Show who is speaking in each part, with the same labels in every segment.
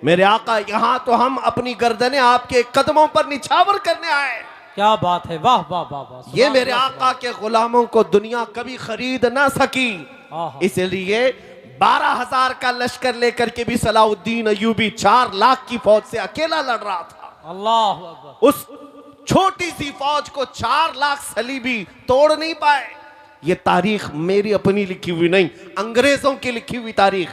Speaker 1: मेरे आका, यहाँ तो हम अपनी गर्दनें आपके कदमों पर निछावर करने आए।
Speaker 2: क्या बात है, वाह वाह वाह वाह।
Speaker 1: ये मेरे आका के गुलामों को दुनिया कभी खरीद ना सकी, इसलिए 12,000 का लश्कर लेकर के भी सलाउद्दीन अय्यूबी 4 लाख की फौज से अकेला लड़ रहा था।
Speaker 2: अल्लाह अकबर।
Speaker 1: उस छोटी सी फौज को 4 लाख सलीबी तोड़ नहीं पाए। ये तारीख मेरी अपनी लिखी हुई नहीं, अंग्रेजों की लिखी हुई तारीख,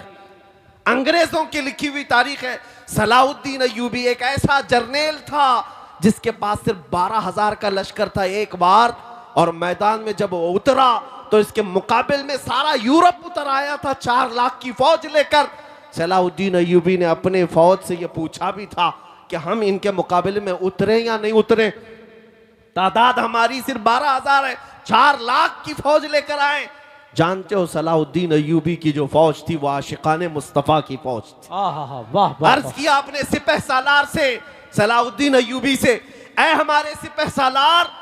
Speaker 1: अंग्रेजों की लिखी हुई तारीख है। सलाउद्दीन अय्यूबी एक ऐसा जर्नेल था जिसके पास सिर्फ 12,000 का लश्कर था एक बार, और मैदान में जब वो उतरा तो इसके मुकाबले में सारा यूरोप उतर आया था 4 लाख की फौज लेकर। सलाउद्दीन अय्यूबी ने अपने फौज से यह पूछा भी था कि हम इनके मुकाबले में उतरे या नहीं उतरे। तादाद हमारी सिर्फ 12,000 है, 4 लाख की फौज लेकर आए। जानते हो सलाउद्दीन अय्यूबी की जो फौज थी वो आशिकाने मुस्तफा की फौज थी।
Speaker 2: वाह।
Speaker 1: अर्ज किया आपने सिपह सालार से, सलाउद्दीन अय्यूबी से, ऐ हमारे सिपह सालार,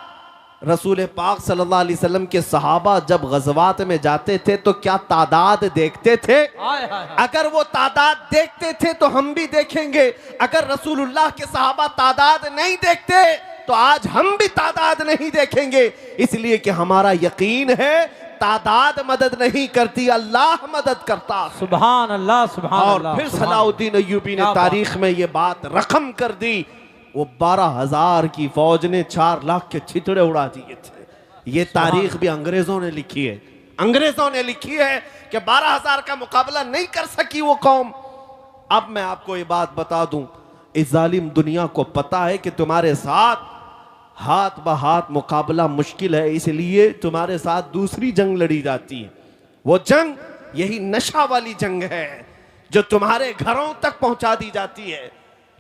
Speaker 1: रसूल पाक सल्लल्लाहु अलैहि वसल्लम के सहाबा जब गज़वात में जाते थे तो क्या तादाद देखते थे? अगर वो तादाद देखते थे तो हम भी देखेंगे। अगर रसूलुल्लाह के सहाबा तादाद नहीं देखते तो आज हम भी तादाद नहीं देखेंगे, इसलिए कि हमारा यकीन है तादाद मदद नहीं करती, अल्लाह मदद करता।
Speaker 2: सुभान अल्लाह, सुभान
Speaker 1: और
Speaker 2: अल्लाह।
Speaker 1: फिर सलाउद्दीन अय्यूबी ने तारीख में ये बात रकम कर दी, वो 12,000 की फौज ने 4 लाख के छितड़े उड़ा दिए थे। ये तारीख भी अंग्रेजों ने लिखी है, अंग्रेजों ने लिखी है कि 12,000 का मुकाबला नहीं कर सकी वो कौम। अब मैं आपको ये बात बता दूं, इस जालिम दुनिया को पता है कि तुम्हारे साथ हाथ ब हाथ मुकाबला मुश्किल है, इसलिए तुम्हारे साथ दूसरी जंग लड़ी जाती है। वो जंग यही नशा वाली जंग है जो तुम्हारे घरों तक पहुंचा दी जाती है,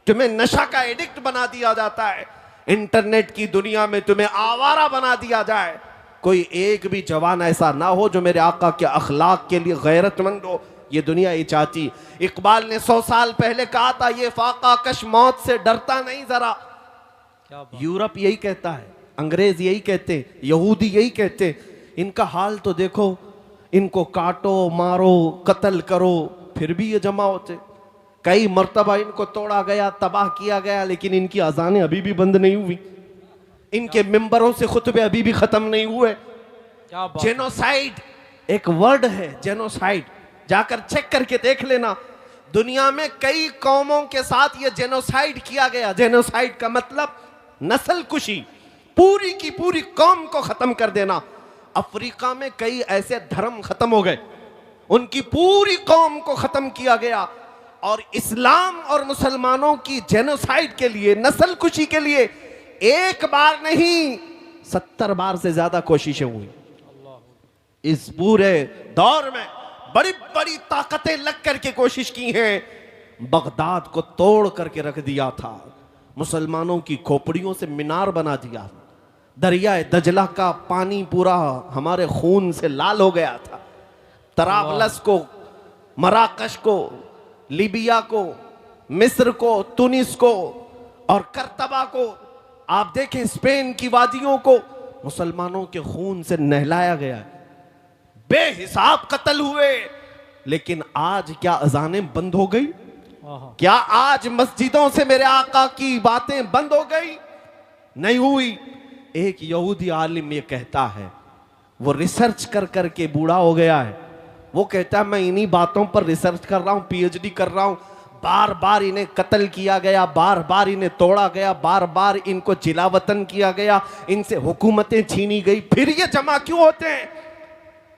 Speaker 1: तुम्हें नशा का एडिक्ट बना दिया जाता है। इंटरनेट की दुनिया में तुम्हें आवारा बना दिया जाए। कोई एक भी जवान ऐसा ना हो जो मेरे आका के अखलाक के लिए गैरतमंद हो, ये दुनिया ही चाहती। इकबाल ने 100 साल पहले कहा था, ये फाका कश मौत से डरता नहीं जरा। यूरोप यही कहता है, अंग्रेज यही कहते, यहूदी यही कहते। इनका हाल तो देखो, इनको काटो मारो कत्ल करो फिर भी ये जमा होते। कई मर्तबा इनको तोड़ा गया, तबाह किया गया, लेकिन इनकी अजानें अभी भी बंद नहीं हुई, इनके मिंबरों से खुतबे अभी भी खत्म नहीं हुए। जेनोसाइड एक वर्ड है, जेनोसाइड, जाकर चेक करके देख लेना। दुनिया में कई कौमों के साथ ये जेनोसाइड किया गया। जेनोसाइड का मतलब नस्ल कुशी, पूरी की पूरी कौम को खत्म कर देना। अफ्रीका में कई ऐसे धर्म खत्म हो गए, उनकी पूरी कौम को खत्म किया गया। और इस्लाम और मुसलमानों की जेनोसाइड के लिए, नस्ल कुशी के लिए एक बार नहीं 70 बार से ज्यादा कोशिशें हुई। इस पूरे दौर में बड़ी बड़ी ताकतें लग करके कोशिश की हैं। बगदाद को तोड़ करके रख दिया था, मुसलमानों की खोपड़ियों से मीनार बना दिया। दरियाए दजला का पानी पूरा हमारे खून से लाल हो गया था। तराबलस को, मराकश को, लीबिया को, मिस्र को, तुनिस को और करतबा को, आप देखें स्पेन की वादियों को मुसलमानों के खून से नहलाया गया। बेहिसाब कत्ल हुए, लेकिन आज क्या अजानें बंद हो गई? क्या आज मस्जिदों से मेरे आका की बातें बंद हो गई? नहीं हुई। एक यहूदी आलिम ये कहता है, वो रिसर्च कर करके बूढ़ा हो गया है, वो कहता है मैं इन्हीं बातों पर रिसर्च कर रहा हूं, पीएचडी कर रहा हूं। बार बार इन्हें कत्ल किया गया, बार बार इन्हें तोड़ा गया, बार बार इनको जिलावतन किया गया, इनसे हुकूमतें छीनी गई, फिर ये जमा क्यों होते हैं?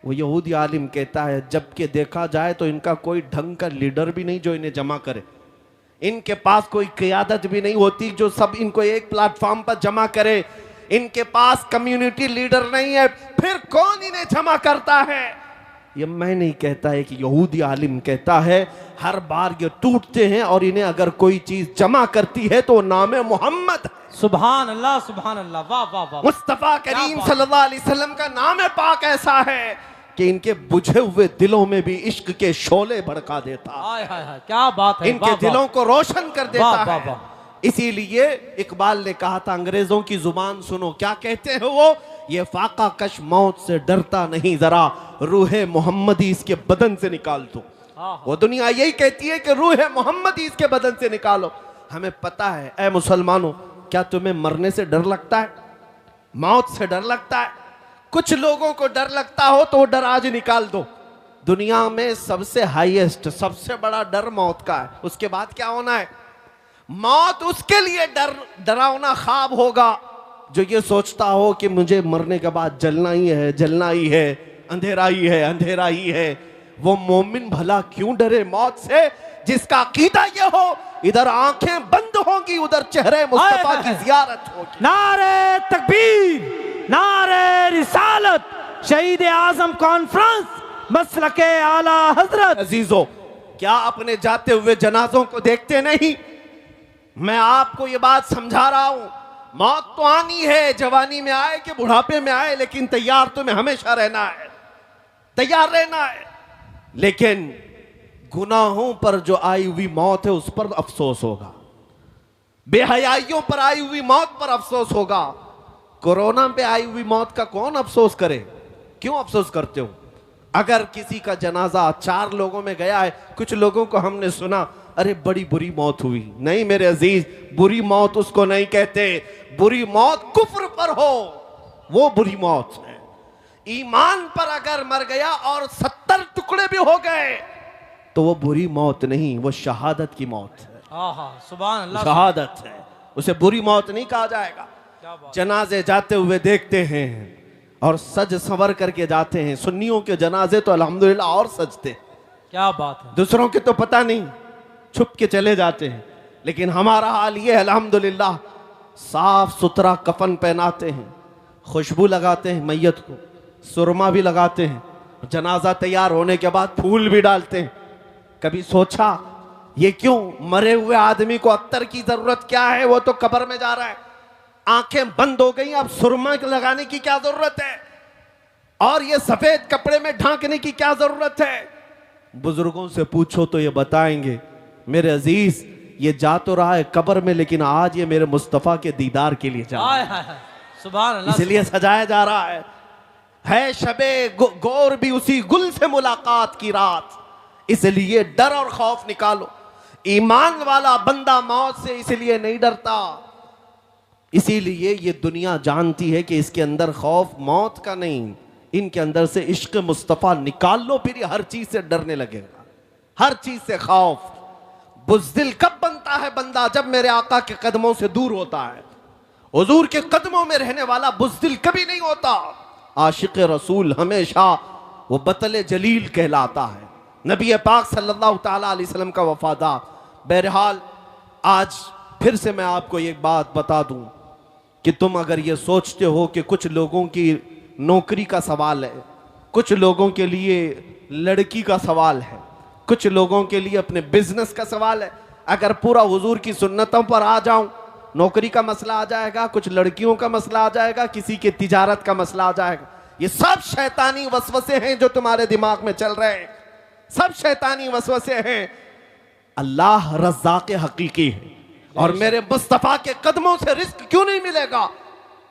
Speaker 1: वो यहूदी आलिम कहता है जबकि देखा जाए तो इनका कोई ढंग का लीडर भी नहीं जो इन्हें जमा करे, इनके पास कोई क़ियादत भी नहीं होती जो सब इनको एक प्लेटफॉर्म पर जमा करे, इनके पास कम्युनिटी लीडर नहीं है, फिर कौन इन्हें जमा करता है? ये मैं नहीं कहता है कि यहूदी आलिम कहता है। हर बार ये टूटते हैं और इन्हें अगर कोई चीज जमा करती है तो नाम है मोहम्मद।
Speaker 2: सुभान अल्लाह, सुभान अल्लाह, वाह वाह वाह।
Speaker 1: मुस्तफा करीम सल्लल्लाहु अलैहि वसल्लम का नाम है पाक ऐसा है कि इनके बुझे हुए दिलों में भी इश्क के शोले भड़का देता है।
Speaker 2: हाय हाय हाय, क्या बात है।
Speaker 1: इनके दिलों को रोशन कर देता है।
Speaker 2: वाह।
Speaker 1: इसीलिए इकबाल ने कहा था अंग्रेजों की जुबान सुनो, क्या कहते हैं वो? ये फाका कश मौत से डरता नहीं, जरा रूहे मोहम्मदी इसके बदन से निकाल दो।
Speaker 2: हाँ।
Speaker 1: वो दुनिया यही कहती है कि रूह मोहम्मद ही इसके बदन से निकालो। हमें पता है ऐ मुसलमानों, क्या तुम्हें मरने से डर लगता है? मौत से डर लगता है? कुछ लोगों को डर लगता हो तो वो डर आज निकाल दो। दुनिया में सबसे हाईएस्ट, सबसे बड़ा डर मौत का है। उसके बाद क्या होना है? मौत उसके लिए डरावना ख्वाब होगा जो ये सोचता हो कि मुझे मरने के बाद जलना ही है, जलना ही है, अंधेरा ही है, अंधेरा ही है। वो मोमिन भला क्यों डरे मौत से, जिसका अकीदा ये हो इधर आंखें बंद होंगी, उधर चेहरे मुस्तफा की जियारत होगी।
Speaker 2: नारे तकबीर, नारे रिसालत, शहीद आजम कॉन्फ्रेंस, मसलके आला हजरत।
Speaker 1: अजीजों, क्या अपने जाते हुए जनाजों को देखते नहीं? मैं आपको ये बात समझा रहा हूं, मौत तो आनी है, जवानी में आए कि बुढ़ापे में आए, लेकिन तैयार तुम्हें हमेशा रहना है, तैयार रहना है। लेकिन गुनाहों पर जो आई हुई मौत है उस पर अफसोस होगा, बेहयाइयों पर आई हुई मौत पर अफसोस होगा। कोरोना पे आई हुई मौत का कौन अफसोस करे? क्यों अफसोस करते हो? अगर किसी का जनाजा 4 लोगों में गया है, कुछ लोगों को हमने सुना अरे बड़ी बुरी मौत हुई। नहीं मेरे अजीज, बुरी मौत उसको नहीं कहते, बुरी मौत कुफ्र पर हो वो बुरी मौत है। ईमान पर अगर मर गया और 70 टुकड़े भी हो गए तो वो बुरी मौत नहीं, वो शहादत की मौत है।
Speaker 2: सुभान अल्लाह,
Speaker 1: शहादत है, उसे बुरी मौत नहीं कहा जाएगा।
Speaker 2: क्या बात।
Speaker 1: जनाजे जाते हुए देखते हैं और सज संवर करके जाते हैं। सुन्नियों के जनाजे तो अल्हम्दुलिल्लाह और सजते,
Speaker 2: क्या बात है।
Speaker 1: दूसरों के तो पता नहीं, छुप के चले जाते हैं। लेकिन हमारा हाल ये है अल्हम्दुलिल्लाह, साफ सुथरा कफन पहनाते हैं, खुशबू लगाते हैं मैयत को, सुरमा भी लगाते हैं, जनाजा तैयार होने के बाद फूल भी डालते हैं। कभी सोचा ये क्यों? मरे हुए आदमी को अत्तर की जरूरत क्या है? वो तो कब्र में जा रहा है, आंखें बंद हो गई, अब सुरमा लगाने की क्या जरूरत है? और ये सफेद कपड़े में ढांकने की क्या जरूरत है? बुजुर्गों से पूछो तो ये बताएंगे मेरे अजीज, ये जा तो रहा है कब्र में, लेकिन आज ये मेरे मुस्तफा के दीदार के लिए जा रहा है।
Speaker 2: सुभान अल्लाह,
Speaker 1: इसलिए सजाया जा रहा है शबे गौर भी उसी गुल से मुलाकात की रात। इसलिए डर और खौफ निकालो। ईमान वाला बंदा मौत से इसलिए नहीं डरता, इसीलिए ये दुनिया जानती है कि इसके अंदर खौफ मौत का नहीं, इनके अंदर से इश्क मुस्तफा निकाल लो, फिर ये हर चीज से डरने लगेगा, हर चीज से खौफ। बुज़दिल कब बनता है बंदा? जब मेरे आका के कदमों से दूर होता है। हुजूर के कदमों में रहने वाला बुज़दिल कभी नहीं होता। आशिक रसूल हमेशा वो बतले जलील कहलाता है, नबी पाक सल्लल्लाहु ताला अलैहि वसल्लम का वफादार। बहरहाल आज फिर से मैं आपको एक बात बता दूं कि तुम अगर ये सोचते हो कि कुछ लोगों की नौकरी का सवाल है, कुछ लोगों के लिए लड़की का सवाल है, कुछ लोगों के लिए अपने बिजनेस का सवाल है, अगर पूरा हुजूर की सुन्नतों पर आ जाऊं, नौकरी का मसला आ जाएगा, कुछ लड़कियों का मसला आ जाएगा, किसी के तिजारत का मसला आ जाएगा। ये सब शैतानी वसवसे हैं जो तुम्हारे दिमाग में चल रहे हैं, सब शैतानी वसवसे हैं। अल्लाह रज़्ज़ाक़ हकीकी है और मेरे मुस्तफ़ा के कदमों से रिस्क क्यों नहीं मिलेगा?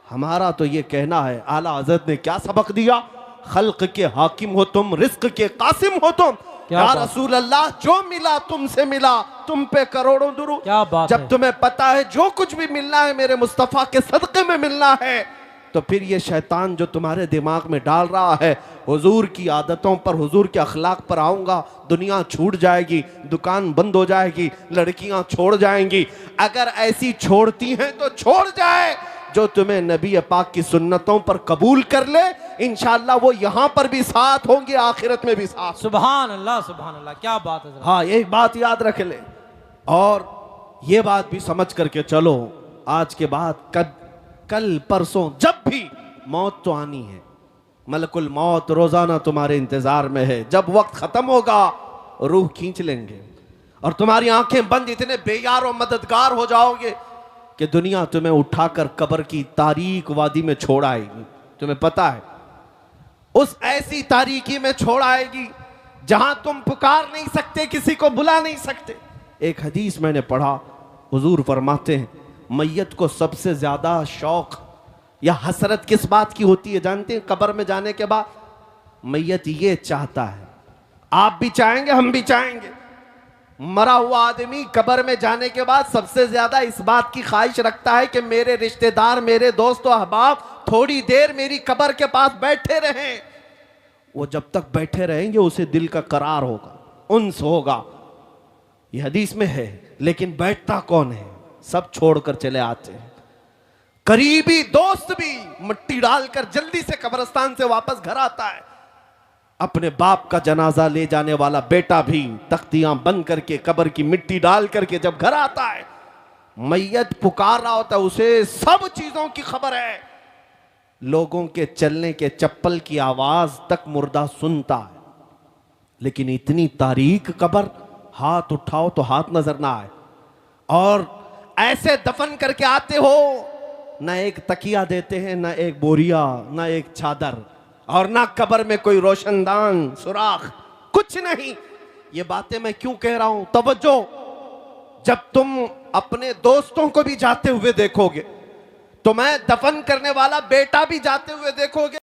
Speaker 1: हमारा तो ये कहना है, आला हज़रत ने क्या सबक दिया, खल्क के हाकिम हो तुम, रिस्क के कासिम हो तुम। या रसूल अल्लाह, जो मिला तुमसे मिला, तुम पे करोड़ों दुरूद।
Speaker 2: क्या बात
Speaker 1: जब
Speaker 2: है।
Speaker 1: तुम्हें पता है जो कुछ भी मिलना है मेरे मुस्तफ़ा के सदक़े में मिलना है, तो फिर ये शैतान जो तुम्हारे दिमाग में डाल रहा है हुजूर की आदतों पर, हुजूर के अखलाक पर आऊंगा, दुनिया छूट जाएगी, दुकान बंद हो जाएगी, लड़कियां छोड़ जाएंगी। अगर ऐसी छोड़ती हैं तो छोड़ जाए, जो तुम्हें नबी पाक की सुन्नतों पर कबूल कर ले, इंशाअल्लाह वो यहां पर भी साथ होंगे, आखिरत में भी साथ।
Speaker 2: सुभान अल्लाह, सुभान अल्लाह, क्या बात है।
Speaker 1: हाँ, एक बात याद रख ले और ये बात भी समझ करके चलो, आज के बाद कल परसों जब भी मौत तो आनी है, मलकुल मौत रोजाना तुम्हारे इंतजार में है। जब वक्त खत्म होगा रूह खींच लेंगे और तुम्हारी आंखें बंद इतने बेयार और मददगार हो जाओगे कि दुनिया तुम्हें उठाकर कब्र की तारीक वादी में छोड़ आएगी। तुम्हें पता है, उस ऐसी तारीकी में छोड़ आएगी जहां तुम पुकार नहीं सकते, किसी को बुला नहीं सकते। एक हदीस मैंने पढ़ा, हुजूर फरमाते हैं मैयत को सबसे ज्यादा शौक या हसरत किस बात की होती है जानते हैं? कब्र में जाने के बाद मैयत ये चाहता है आप भी चाहेंगे, हम भी चाहेंगे। मरा हुआ आदमी कब्र में जाने के बाद सबसे ज्यादा इस बात की ख्वाहिश रखता है कि मेरे रिश्तेदार, मेरे दोस्त और अहबाब थोड़ी देर मेरी कब्र के पास बैठे रहें। वो जब तक बैठे रहेंगे उसे दिल का करार होगा, उन्स होगा। ये हदीस में है। लेकिन बैठता कौन है? सब छोड़कर चले आते हैं। करीबी दोस्त भी मिट्टी डालकर जल्दी से कब्रिस्तान से वापस घर आता है। अपने बाप का जनाजा ले जाने वाला बेटा भी तख्तियां बंद करके कब्र की मिट्टी डाल करके जब घर आता है, मैयत पुकार रहा होता है, उसे सब चीजों की खबर है। लोगों के चलने के चप्पल की आवाज तक मुर्दा सुनता है। लेकिन इतनी तारीक कब्र, हाथ उठाओ तो हाथ नजर ना आए। और ऐसे दफन करके आते हो, ना एक तकिया देते हैं, ना एक बोरिया, ना एक चादर, और ना कब्र में कोई रोशनदान सुराख, कुछ नहीं। ये बातें मैं क्यों कह रहा हूं? तवज्जो, जब तुम अपने दोस्तों को भी जाते हुए देखोगे, तो मैं दफन करने वाला बेटा भी जाते हुए देखोगे।